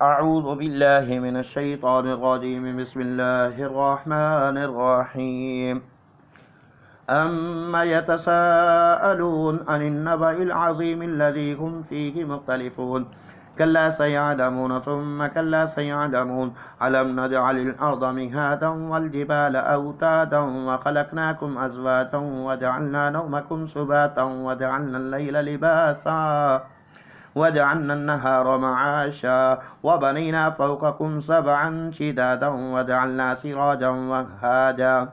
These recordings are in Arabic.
أعوذ بالله من الشيطان الرجيم. بسم الله الرحمن الرحيم. أما يتساءلون عن النبأ العظيم الذي هم فيه مختلفون كلا سيعلمون ثم كلا سيعلمون. ألم نجعل الأرض مهادا والجبال أوتادا وخلقناكم أزواجا وجعلنا نومكم سباتا وجعلنا الليل لباسا وجعلنا النهار معاشا وبنينا فوقكم سبعا شدادا وجعلنا سراجا وهاجا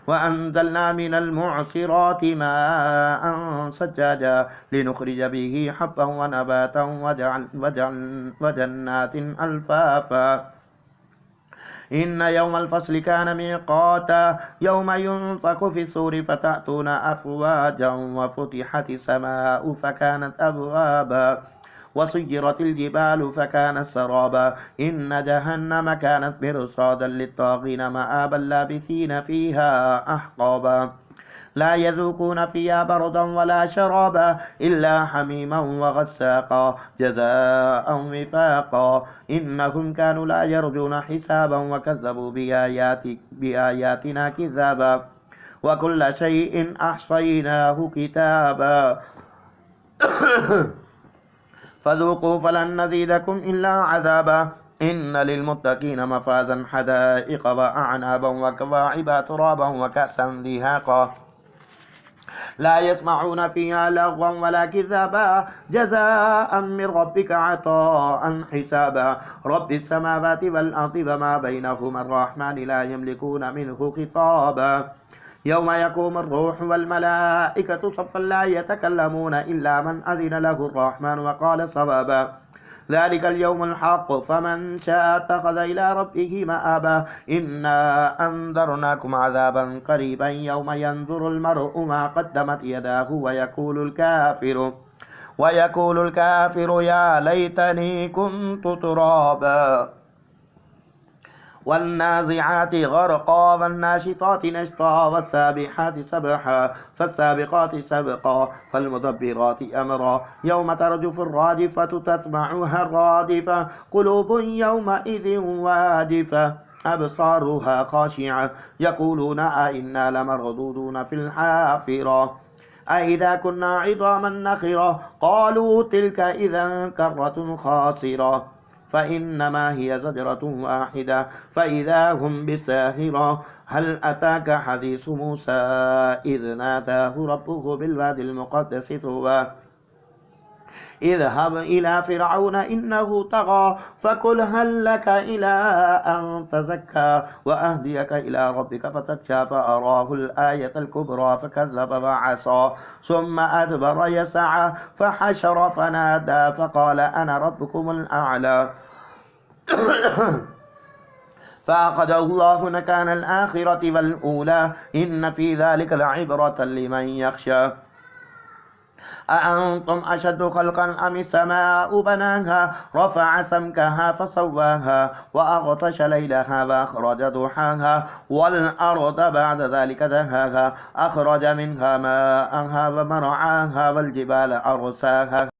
وأنزلنا من المعصرات ماء سجاجا لنخرج به حبا ونباتا وجنات ألفافا. إن يوم الفصل كان ميقاتا يوم ينفخ في الصور فتأتون أفواجا وفتحت السماء فكانت أبوابا وسيرت الجبال فكانت سرابا. إن جهنم كانت مرصادا للطاغين مآبا لابثين فيها أحقابا لا يذوقون فيها بردا ولا شرابا إلا حميما وغساقا جزاء وفاقا. إنهم كانوا لا يرجون حسابا وكذبوا بآياتنا كذابا وكل شيء أحصيناه كتابا فذوقوا فلن نزيدكم إلا عذابا. إن للمتقين مفازا حدائق وأعنابا وكواعب ترابا وكأسا دهاقا لا يسمعون فيها لغوا ولا كذابا جزاء من ربك عطاء حسابا. رب السماوات والأرض وما بينهما الرحمن لا يملكون منه خطابا. يوم يقوم الروح والملائكة صفا لا يتكلمون إلا من أذن له الرحمن وقال صوابا. ذلك اليوم الحق فمن شاء اتخذ إلى ربه مآبا. إنا أنذرناكم عذابا قريبا يوم ينظر المرء ما قدمت يداه ويقول الكافر يا ليتني كنت ترابا. والنازعات غرقا والناشطات نشطا والسابحات سبحا فالسابقات سبقا فالمدبرات أمرا. يوم ترجف الراجفة تتبعها الرادفة قلوب يومئذ واجفة أبصارها خاشعة يقولون أئنا لمردودون في الحافرة أئذا كنا عظاما نخرة قالوا تلك إذا كرة خاسرة فإنما هي زجرة واحدة فإذا هم بالساهرة. هل أتاك حديث موسى إذ ناداه ربه بالوادي المقدس طوى اذهب إلى فرعون إنه طغى فقل هل لك إلى أن تزكى وأهديك إلى ربك فتخشى فأراه الآية الكبرى فكذب وعصى ثم أدبر يسعى فحشر فنادى فقال أنا ربكم الأعلى فأخذه الله نكال الآخرة والأولى إن في ذلك لعبرة لمن يخشى. أأنتم أشد خلقا أم السماء بناها رفع سمكها فسواها وأغطش ليلها وأخرج ضحاها والأرض بعد ذلك دهاها أخرج منها ماءها ومرعاها والجبال أرساها